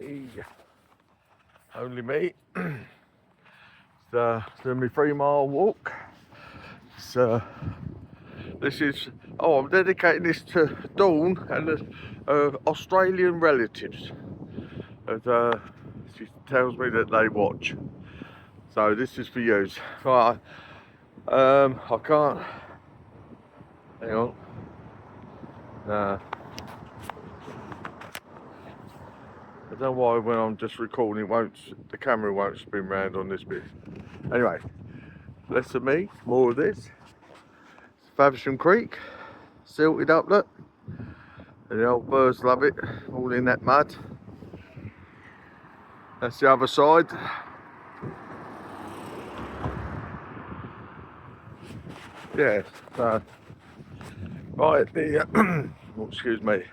Yeah. Only me. It's doing my 3-mile walk. So this is, I'm dedicating this to Dawn and Australian relatives. As she tells me that they watch. So this is for you. Right. I can't. Hang on. Nah. I don't know why when I'm just recording, the camera won't spin round on this bit. Anyway, less of me, more of this. Faversham Creek, silted up, look. And the old birds love it, all in that mud. That's the other side. Yeah, so, right, the, oh, excuse me.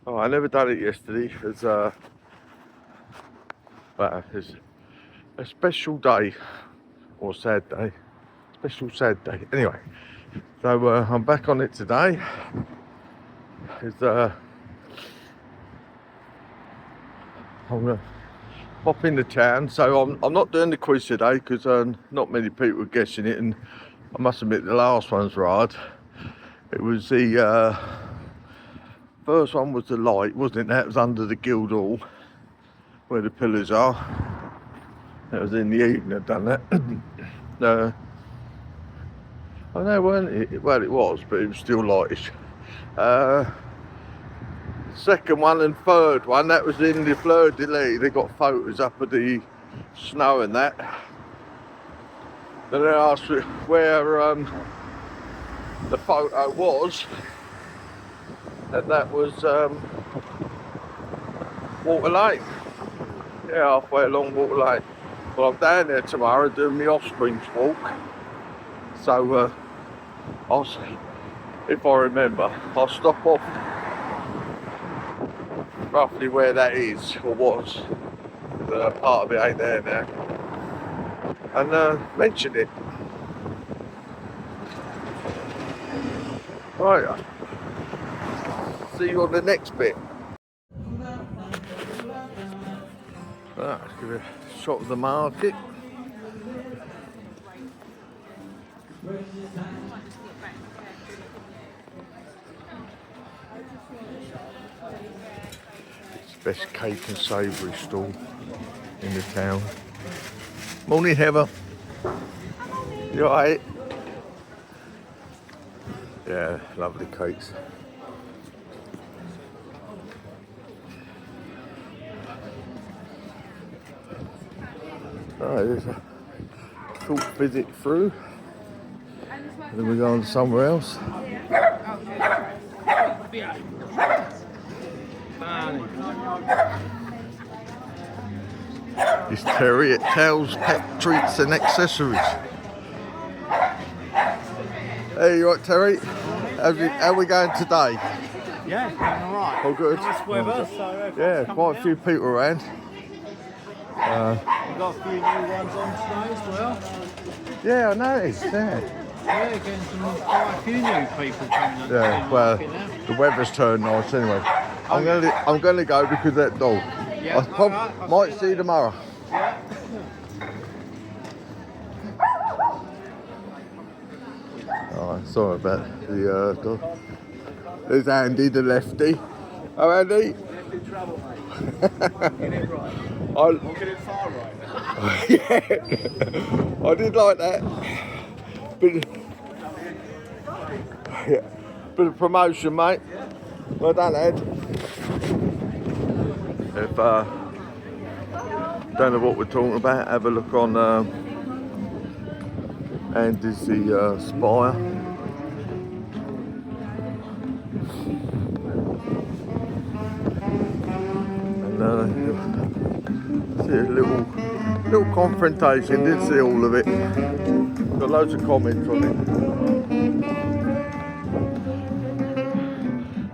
Oh, I never done it yesterday, it's a special day, or sad day, special sad day. Anyway, so I'm back on it today. It's, I'm gonna pop into town. So I'm not doing the quiz today because not many people are guessing it, and I must admit the last one's right. It was the first one was the light, wasn't it? That was under the Guildhall where the pillars are. That was in the evening I'd done that. I know, weren't it? Well, it was, but it was still lightish. Second one and third one, that was in the Fleur de Lis. They got photos up of the snow and that. Then they asked where the photo was, and that was Water Lane. Yeah, halfway along Water Lane. Well, I'm down there tomorrow doing my offspring's walk. So, if I remember, I'll stop off roughly where that is, or was. Part of it ain't there now. And mention it. Right, see you on the next bit. Right, let's give it a shot of the market. It's the best cake and savoury stall in the town. Morning, Heather. You alright? Yeah, lovely cakes. Alright, there's a short visit through. And then we go on to somewhere else. It's Terry at Tails Pet Treats and Accessories. Hey, you right, Terry? How are we going today? Yeah, it's going alright. All good? Nice weather, so yeah, quite a few people around. We've got a few new ones on today as well. Yeah, I noticed, yeah. Yeah, getting quite a few new people coming up. Yeah, well, the weather's turned nice anyway. I'm gonna go because of that dog. Yeah, I might see you tomorrow. Yeah. Alright, sorry about the dog. There's Andy, the lefty. Oh, Andy? In trouble, mate. Get it right. I'll get it far right. Yeah, I did like that. Bit of promotion, mate. Well done, Ed. If don't know what we're talking about, have a look on Andy's the Spire. And see a little confrontation, didn't see all of it. Got loads of comments on it.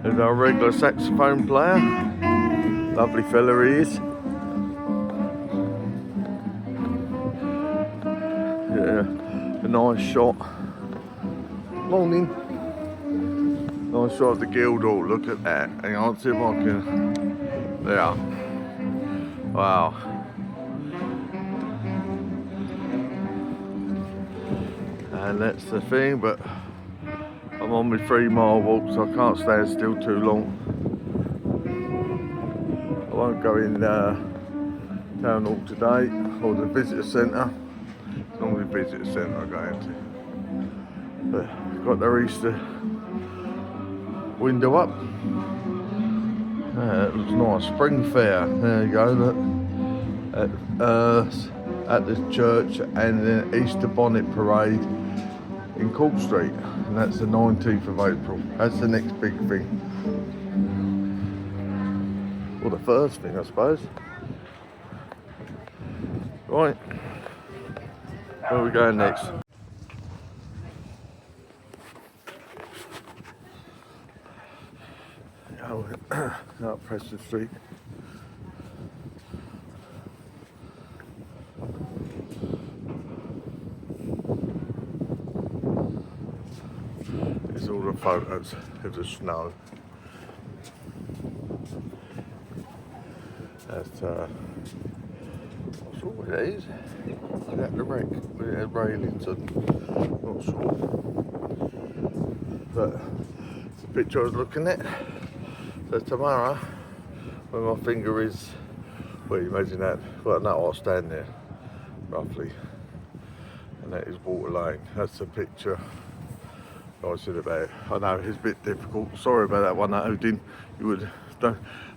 There's our regular saxophone player. Lovely fella he is. Yeah, a nice shot. Morning. Nice shot of the Guildhall, look at that. Hang on, see if I can. There. Wow. And that's the thing, but I'm on my 3-mile walk, so I can't stand still too long. I won't go in town hall today, or the visitor centre. It's normally visitor centre I go into. But got their Easter window up. It looks nice. Spring fair. There you go. Look. At the church, and then Easter bonnet parade in Court Street, and that's the 19th of April. That's the next big thing. Well, the first thing, I suppose. Right. Where are we going next? Up Preston Street. There's all the photos of the snow. That's not sure what it is. Is that the wreck? It had railings and not sure. But it's the picture I was looking at. So tomorrow, when my finger is, well, you imagine that, well, no, I'll stand there, roughly, and that is Water Lane. That's the picture I said about it. I know it's a bit difficult, sorry about that one, Odin. You would,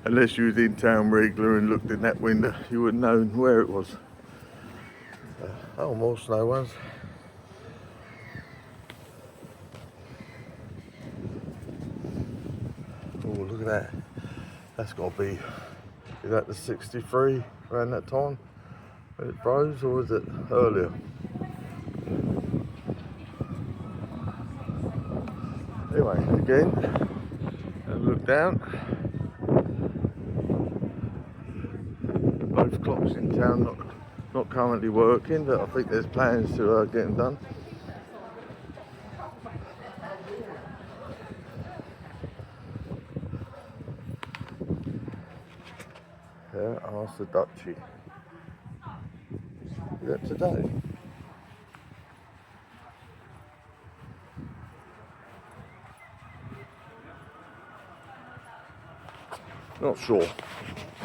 unless you was in town regular and looked in that window, you wouldn't know where it was. Oh, more snow ones. Oh, look at that. That's got to be, is that the 63 around that time when it froze, or was it earlier? Anyway, again, have a look down. Both clocks in town not currently working, but I think there's plans to get them done. Yeah, ask the Dutchie. Is that today? Not sure.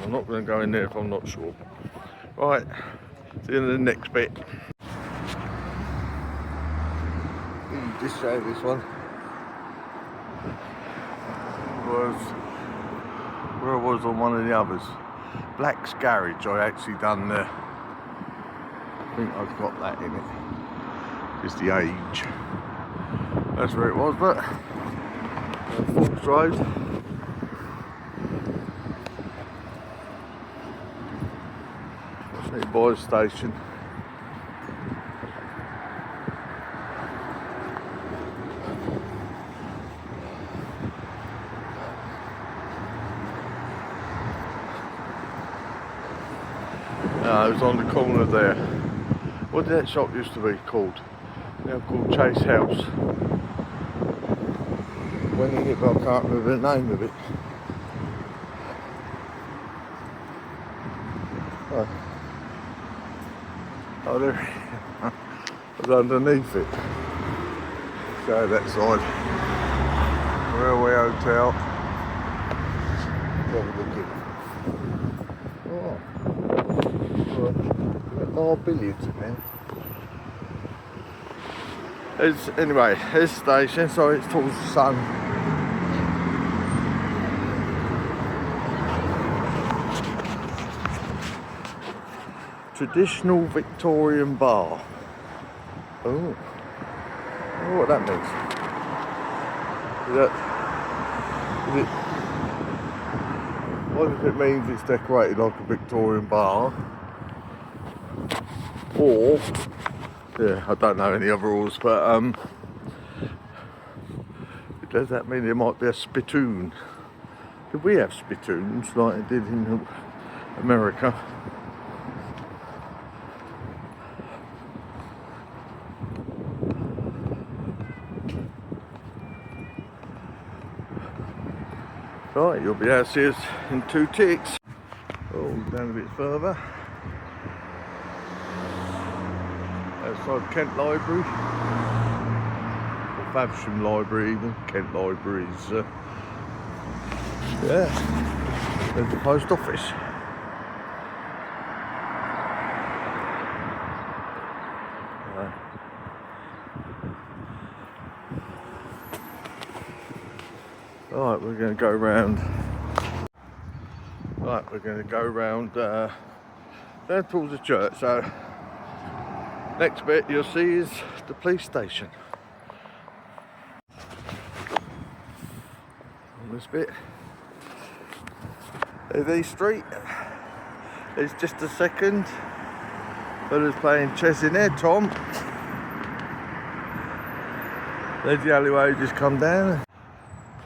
I'm not going to go in there if I'm not sure. Right, see you in the next bit. Just show this one. Was where I was on one of the others. Black's Garage, I actually done there. I think I've got that in it. Just the age. That's where it was, but Fox Road. St. Boys Station. It was on the corner there. What did that shop used to be called? Now called Chase House. Went in it, but I can't remember the name of it. Oh, there. I was underneath it. Go that side. Railway Hotel. Have a look at it. Oh. Oh, billiards in there. Anyway, this station, so it's towards the sun. Traditional Victorian bar. Oh, I wonder what that means. Is it? What if it means it's decorated like a Victorian bar? Or, yeah, I don't know any other rules, but does that mean there might be a spittoon? Did we have spittoons like it did in America? Right, you'll be able to see us in 2 ticks. Oh, down a bit further. Outside Kent Library. Or Faversham Library even. Kent Libraries. Yeah. There's the post office. Right, we're going to go round. Right, we're going to go round down towards the church. So next bit you'll see is the police station. On this bit, there's East Street. There's just a second. Fella's playing chess in there, Tom. There's the alleyway, just come down.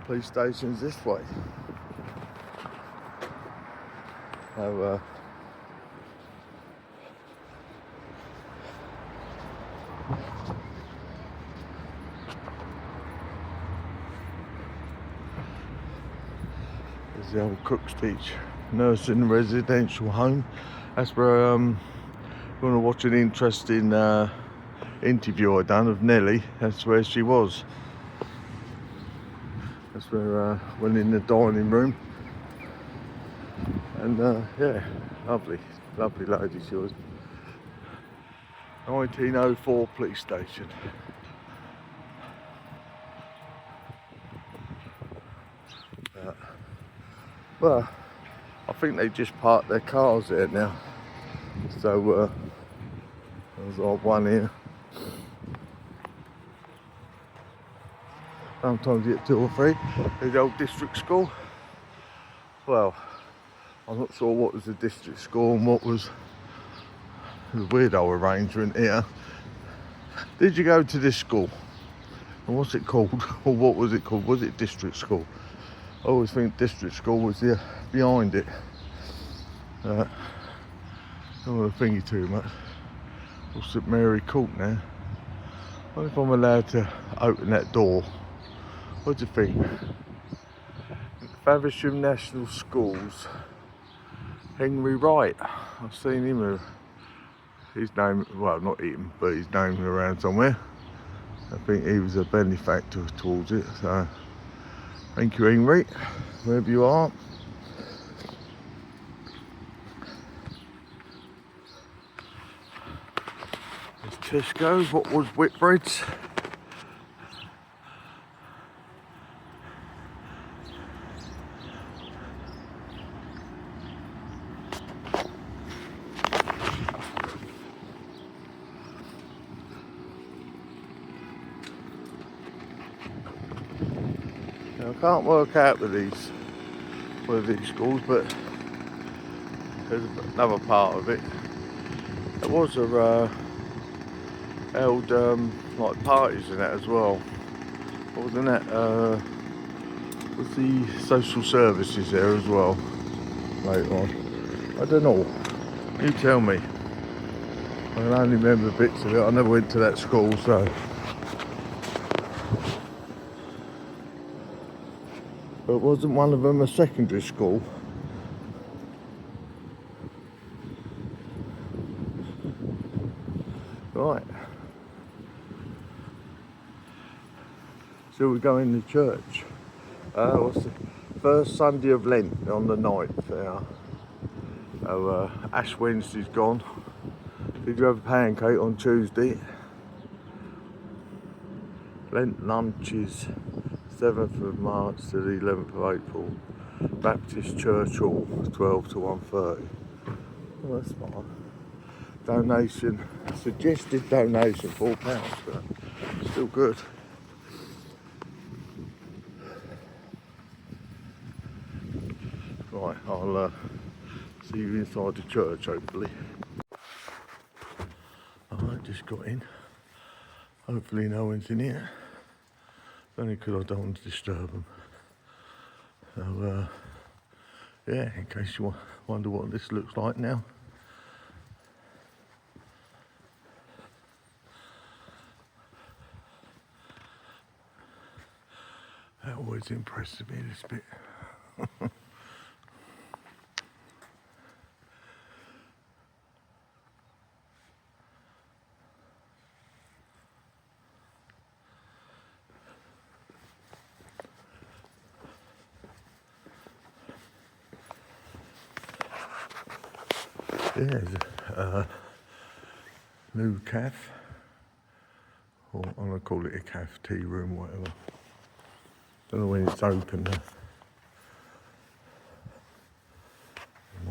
Police station's this way. So, there's the old Cook's Teach nursing residential home. That's where you want to watch an interesting interview I done of Nellie. That's where she was. That's where went in the dining room. And yeah, lovely lady she was. 1904 police station. Well, I think they just parked their cars there now. So there's one here. Sometimes you get 2 or 3. There's the old district school. Well, I'm not sure what was the district school and what was the weird old arrangement here. Did you go to this school? And what's it called? Or what was it called? Was it district school? I always think district school was there behind it. Don't want to thingy too much. Or St Mary Court now. I wonder if I'm allowed to open that door. What do you think? Faversham National Schools. Henry Wright. I've seen him. His name, well, not him, but his name around somewhere. I think he was a benefactor towards it. So, thank you, Henry, wherever you are. There's Tesco's. What was Whitbread's? Now, I can't work out with these schools, but there's another part of it. There was held like parties and that as well. Wasn't that was the social services there as well later on? I don't know. You tell me. I can only remember bits of it. I never went to that school, so. But wasn't one of them a secondary school? Right. So we're going to church. What's the first Sunday of Lent on the 9th there. So Ash Wednesday's gone. Did you have a pancake on Tuesday? Lent lunch is 7th of March to the 11th of April. Baptist Church Hall, 12 to 1:30. Well, that's fine. Donation, suggested donation, £4, but still good. Right, I'll see you inside the church, hopefully. Alright, just got in. Hopefully no one's in here. Only because I don't want to disturb them. So, yeah, in case you wonder what this looks like now. That always impresses me, this bit. Yeah, there's a new cafe, or I'm gonna call it a cafe, tea room, whatever. Don't know when it's open.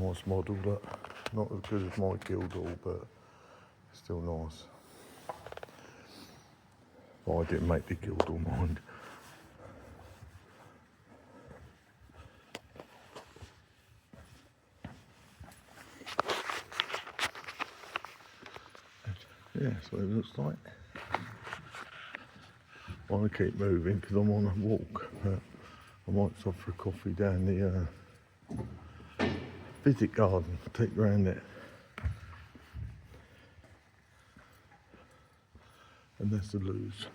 Nice model, that. Not as good as my Guildhall, but still nice. Well, I didn't make the Guildhall, mind. Yeah, that's what it looks like. I want to keep moving because I'm on a walk. I might stop for a coffee down the visit garden, take you around there. And that's the loos.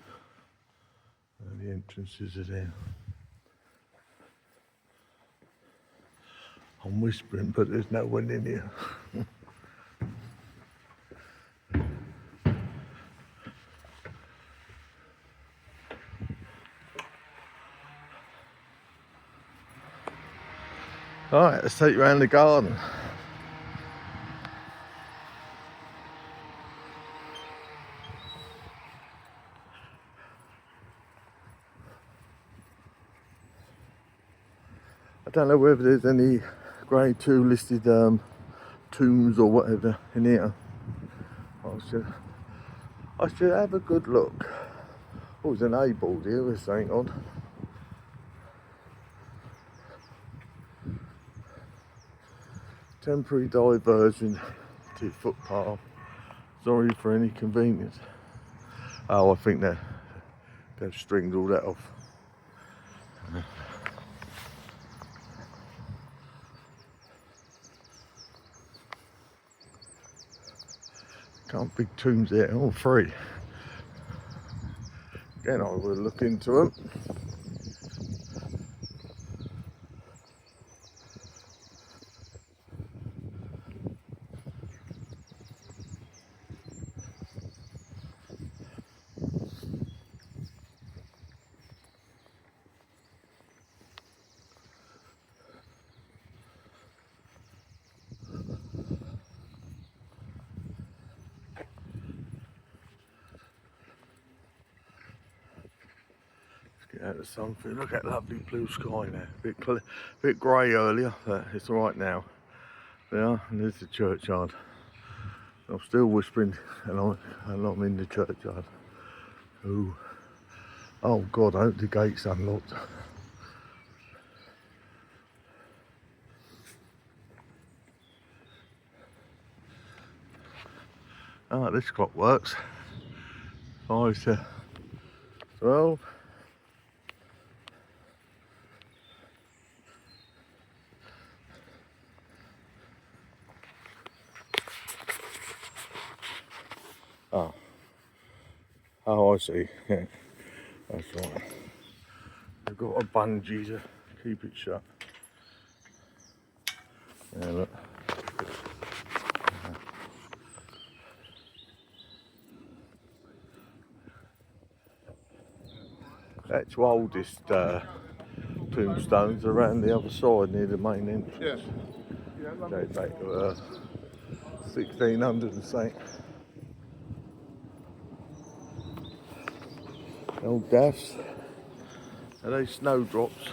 And the entrances are there. I'm whispering, but there's no one in here. Alright, let's take you around the garden. I don't know whether there's any grade 2 listed tombs or whatever in here. I should have a good look. Oh, there's an A board here with something on. Temporary diversion to footpath. Sorry for any inconvenience. Oh, I think they've stringed all that off. Can't big tombs there, all free. Again, I will look into them. Get out of something. Look at that lovely blue sky now. Bit grey earlier, but it's all right now. There, and there's the churchyard. I'm still whispering, and I'm in the churchyard. Ooh. Oh God, I hope the gate's unlocked. Ah, this clock works. 5 to 12. Oh, I see. Yeah, that's right. They've got a bungee to keep it shut. Yeah, look. That's oldest tombstones around the other side near the main entrance. Yeah. Date back to 1600 and something. Old gaffs. Are they snowdrops?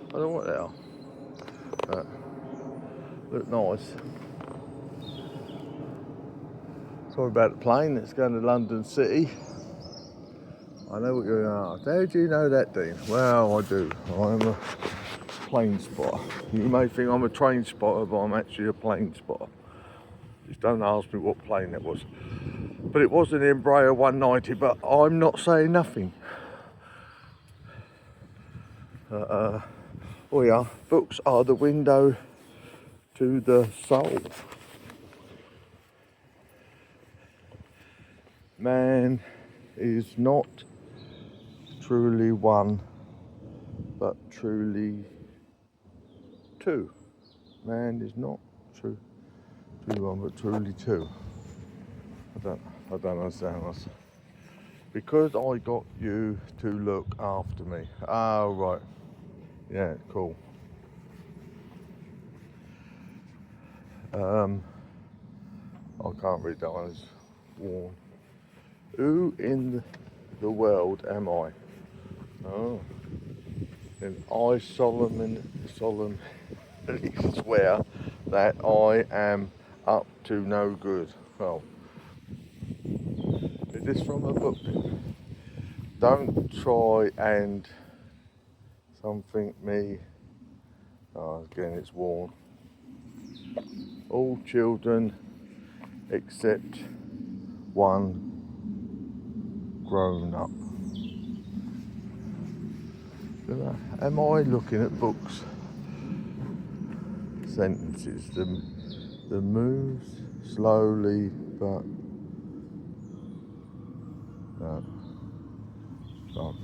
I don't know what they are. Look nice. Sorry about the plane that's going to London City. I know what you're going to ask. How do you know that, Dean? Well, I do. I'm a plane spotter. You may think I'm a train spotter, but I'm actually a plane spotter. Just don't ask me what plane that was. But it was an Embraer 190, but I'm not saying nothing. Oh yeah, books are the window to the soul. Man is not truly one, but truly two. Man is not truly one, but truly two. I don't understand this. Because I got you to look after me. Oh, right. Yeah, cool. I can't read that one, it's worn. Who in the world am I? Oh. And I solemnly swear that I am up to no good. Well, is this from a book? Don't try and something me. Oh, again, it's worn. All children except one grown up. Am I looking at books? Sentences. The moves slowly, but no. Oh,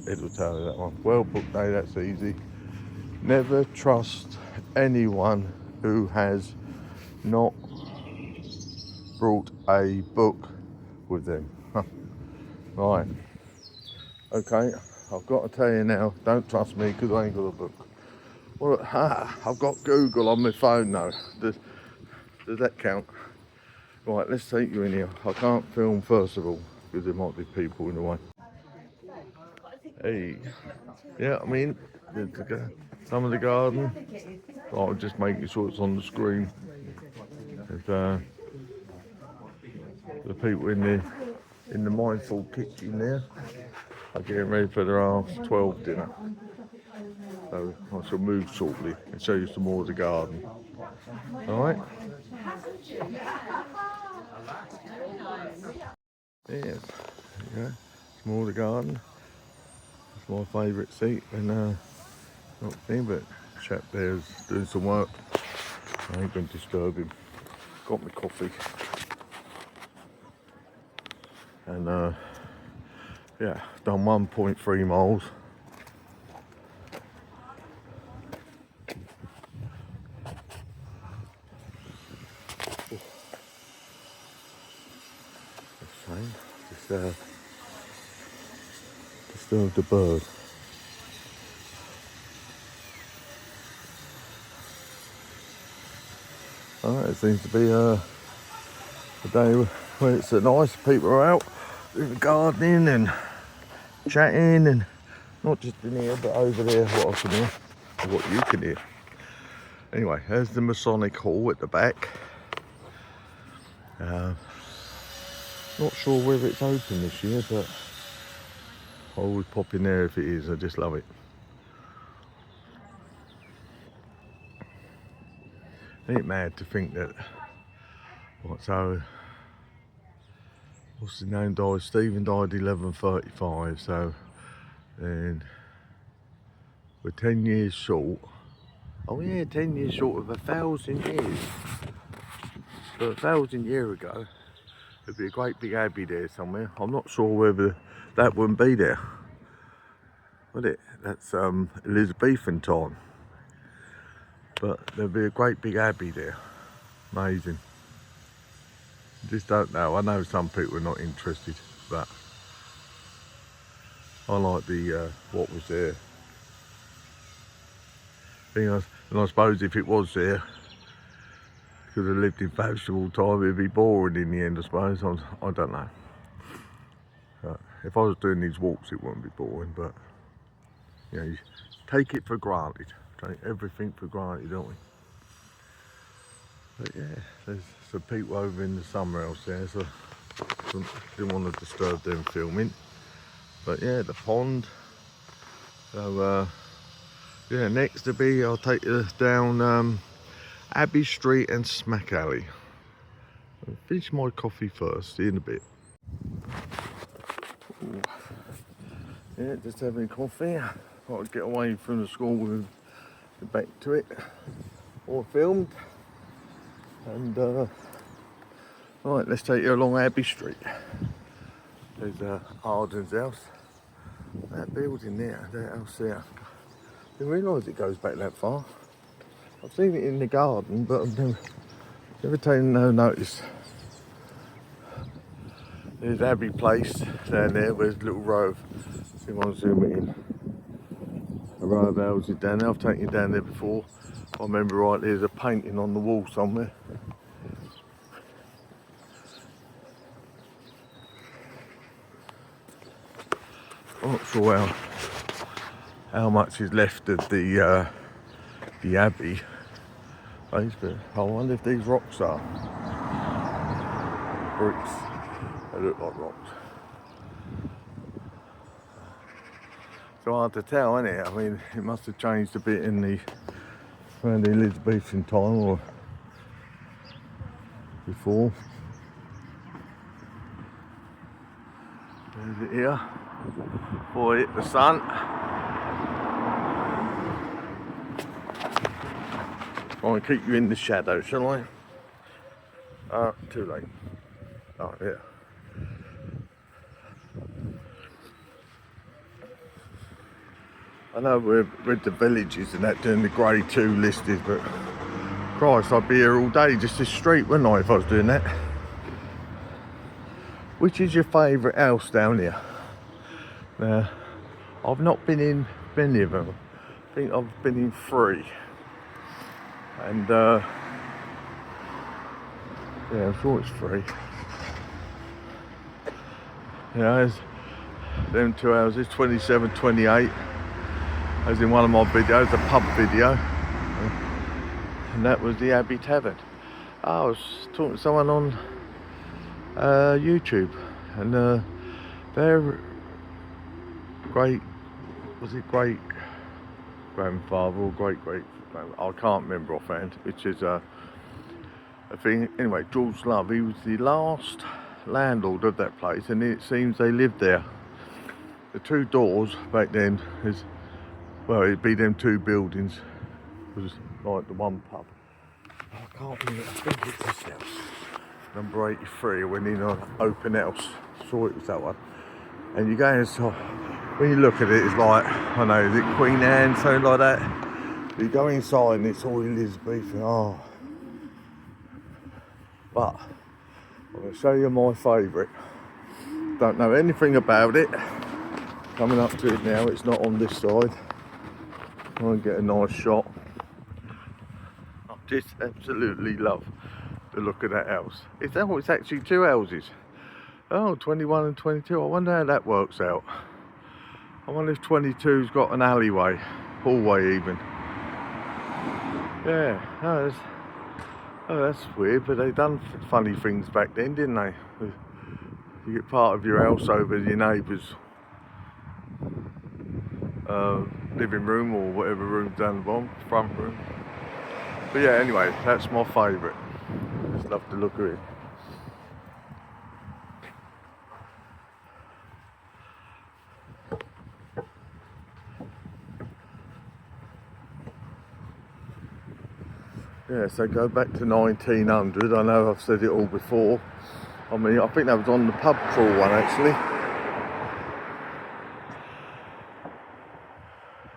it'll tell you that one. Well, book day, that's easy. Never trust anyone who has not brought a book with them. Right. Okay, I've got to tell you now, don't trust me because I ain't got a book. Well, I've got Google on my phone now. Does that count? Right, let's take you in here. I can't film first of all because there might be people in the way. Hey, yeah, I mean, some of the garden. Oh, I'm just making sure it's on the screen. There's the people in the mindful kitchen there are getting ready for their 12:30 dinner. So I shall move shortly and show you some more of the garden. All right. Yes, there you go. Some more of the garden. It's my favourite seat, and not me, but chap there's doing some work. I ain't going to disturb him. Got my coffee, and yeah, done 1.3 miles. Just disturbed the bird. Alright, it seems to be a day where it's nice, people are out doing gardening and chatting, and not just in here but over there, what I can hear, or what you can hear. Anyway, there's the Masonic Hall at the back. Not sure whether it's open this year, but I always pop in there if it is. I just love it. Ain't it mad to think that what's his name died? Stephen died 11:35, so then we're 10 years short. Oh yeah, 10 years short of 1,000 years. But 1,000 years ago, there'd be a great big abbey there somewhere. I'm not sure whether that wouldn't be there, would it? That's Elizabethan time. But there'd be a great big abbey there. Amazing. Just don't know. I know some people are not interested, but I like the what was there. And I suppose if it was there, because I lived in Faversham all the time, it'd be boring in the end, I suppose. I don't know. If I was doing these walks, it wouldn't be boring, but you know, you take it for granted. Take everything for granted, don't we? But yeah, there's some people over in the summer house there, so didn't want to disturb them filming. But yeah, the pond. So yeah, next to be, I'll take you down Abbey Street and Smack Alley. I'll finish my coffee first, see you in a bit. Ooh. Yeah, just having coffee. Thought I'd get away from the school and get back to it. All filmed. And right, let's take you along Abbey Street. There's Arden's house. That building there, that house there. I didn't realise it goes back that far. I've seen it in the garden, but I've never taken no notice. There's Abbey Place down there, where's a little row of, see if I can zoom it in. A row of houses down there. I've taken you down there before. If I remember right, there's a painting on the wall somewhere. I'm not sure how much is left of the abbey place, but I wonder if these rocks are bricks. They look like rocks. So hard to tell, isn't it? I mean, it must have changed a bit in around the Elizabethan time or before. There's it here. Before it hit the sun. I want to keep you in the shadow, shall I? Too late. Oh, yeah. I know we're with the villages and that doing the grade 2 listed, but Christ, I'd be here all day just this street, wouldn't I, if I was doing that? Which is your favourite house down here? Now, I've not been in many of them. I think I've been in 3. And, yeah, I'm sure it's 3. You know, there's them 2 houses, 27, 28. As in one of my videos, a pub video. And that was the Abbey Tavern. I was talking to someone on YouTube, and their great grandfather or great I can't remember offhand, which is a thing. Anyway, George Love, he was the last landlord of that place, and it seems they lived there. The 2 doors back then is, well, it'd be them 2 buildings. It was like the one pub. I can't remember, I think it's this house. Number 83, I went in on open house. Saw it was that one. And you go inside, when you look at it, it's like, I know, is it Queen Anne, something like that? You go inside and it's all Elizabethan. Oh. But I'm going to show you my favourite. Don't know anything about it. Coming up to it now, it's not on this side. I want to get a nice shot. I just absolutely love the look of that house. It's actually 2 houses. Oh, 21 and 22. I wonder how that works out. I wonder if 22's got an alleyway, hallway even. Yeah, that's weird, but they done funny things back then, didn't they? You get part of your house over your neighbour's living room or whatever room's down the bottom, front room. But yeah, anyway, that's my favourite. Just love the look of it. Yeah, so go back to 1900. I know I've said it all before. I mean, I think that was on the pub crawl one actually.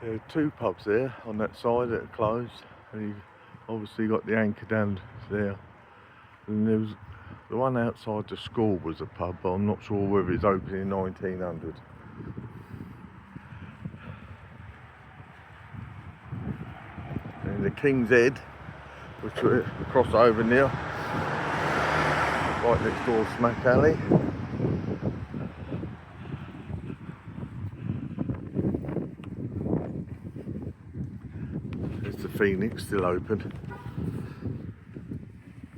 There are 2 pubs there on that side that are closed, and you obviously got the anchor down there. And there was the one outside the school was a pub, but I'm not sure whether it's open in 1900. And the King's Head, which we cross over near, right next door, Smack Alley. There's the Phoenix still open.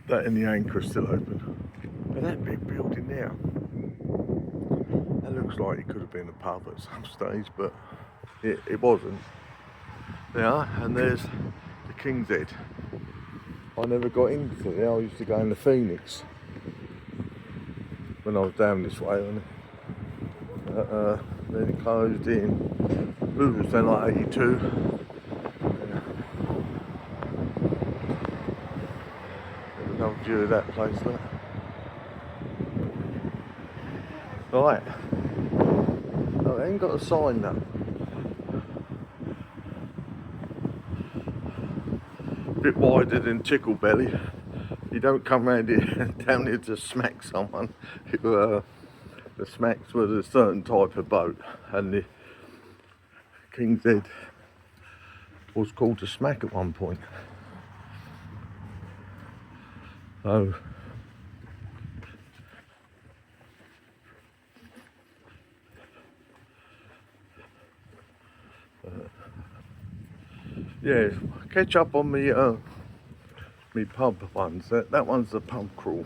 That and the Anchor is still open. But that big building there, that looks like it could have been a pub at some stage, but it wasn't. Yeah, and there's the King's Head. I never got into there. I used to go in the Phoenix when I was down this way. Then it closed in. It was then like 82. Yeah. Another view of that place, look. Right. Oh, they ain't got a sign though. A bit wider than Tickle Belly. You don't come round here down here to smack someone. The smacks was a certain type of boat, and the King's Head was called a smack at one point. Oh. Yeah, catch up on me me pub ones. That one's the pub crawl.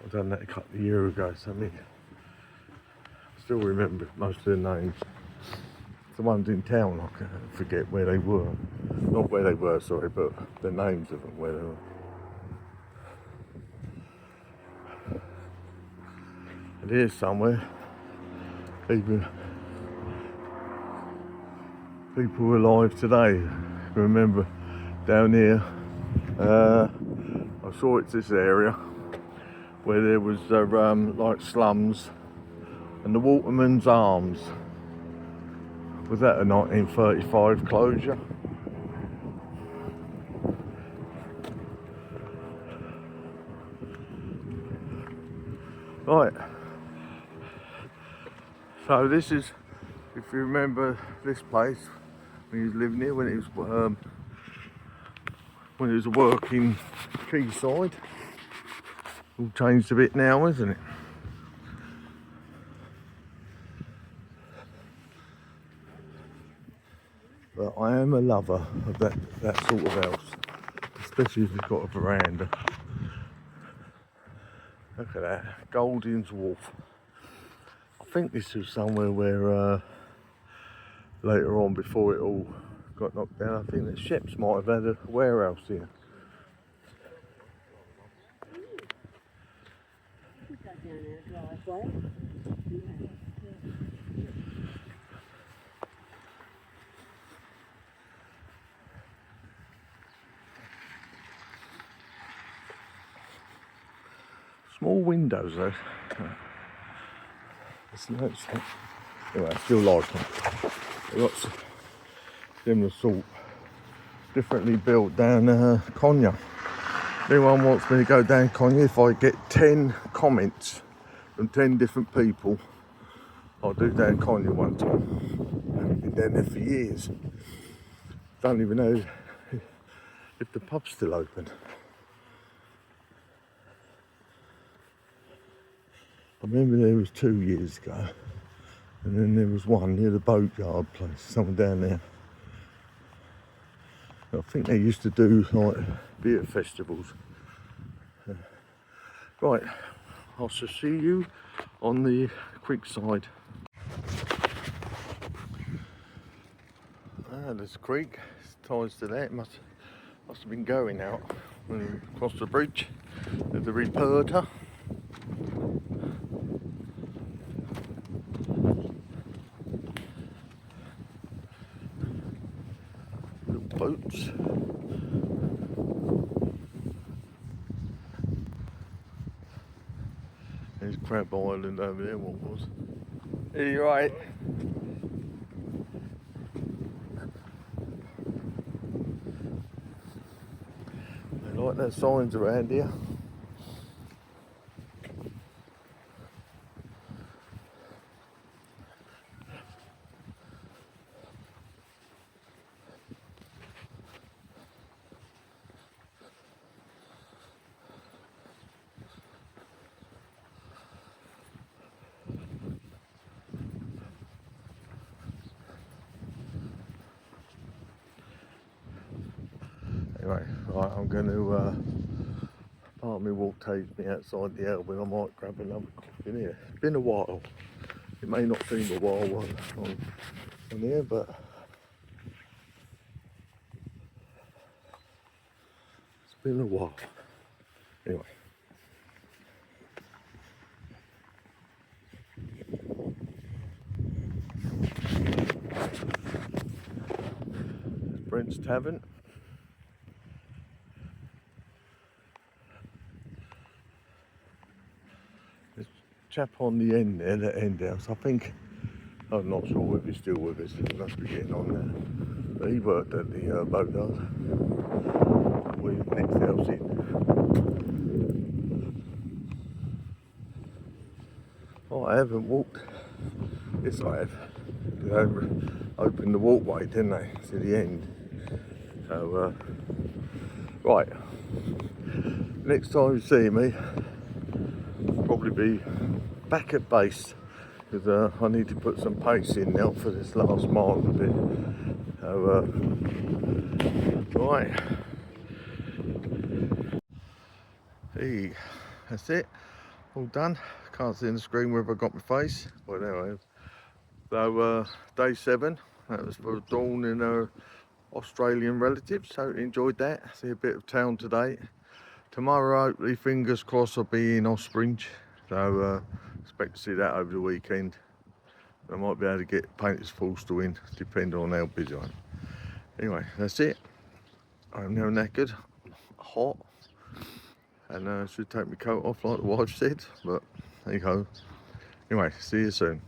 I've done that a couple of years ago, so I still remember most of the names. The ones in town, I forget where they were. Not where they were, sorry, but the names of them, where they were. And here's somewhere, even people alive today remember down here. I'm sure it's this area where there was like slums and the Waterman's Arms. Was that a 1935 closure? Right. So this is, if you remember this place when he was living here, when it was a working quayside. All changed a bit now, isn't it? But I am a lover of that sort of house, especially if it's got a veranda. Look at that, Golding's Wharf. I think this was somewhere where later on, before it all got knocked down, I think that Sheps might have had a warehouse here. Small windows though. Anyway, I still like them. Lots of similar sort, differently built down Konya. If anyone wants me to go down Konya, if I get 10 comments from 10 different people, I'll do down Konya one time. I've been down there for years. Don't even know if the pub's still open. I remember there was 2 years ago, and then there was one near the boatyard place, somewhere down there. I think they used to do like beer festivals. Right, I shall see you on the quick side. There's a creek, it's ties to that. It must have been going out across the bridge at the reporter. Little boats. There's Crab Island over there, what was? Are you right? They like their signs around here. Anyway, right, I'm going to, part of my walk takes me outside the Elbe. I might grab another coffee in here. It's been a while. It may not seem a while on here, but it's been a while. Anyway. Brent's Tavern. There's a chap on the end there, that end house. I think, I'm not sure if he's still with us. He must be getting on there. But he worked at the boatyard. We're next house in. Oh, I haven't walked. Yes, I have. They opened the walkway, didn't they, to the end. So, right. Next time you see me, I'll probably be back at base because I need to put some pace in now for this last mile a bit. So, right. Hey, that's it. All done. Can't see on the screen whether I got my face. Well, anyway. So, day 7. That was for Dawn and her Australian relatives. So, enjoyed that. See a bit of town today. Tomorrow, hopefully, fingers crossed, I'll be in Ospringe. So, expect to see that over the weekend. I might be able to get Painters Forster in, depending on how busy I am. Anyway, that's it. I'm now knackered, hot, and should take my coat off like the wife said, but there you go. Anyway, see you soon.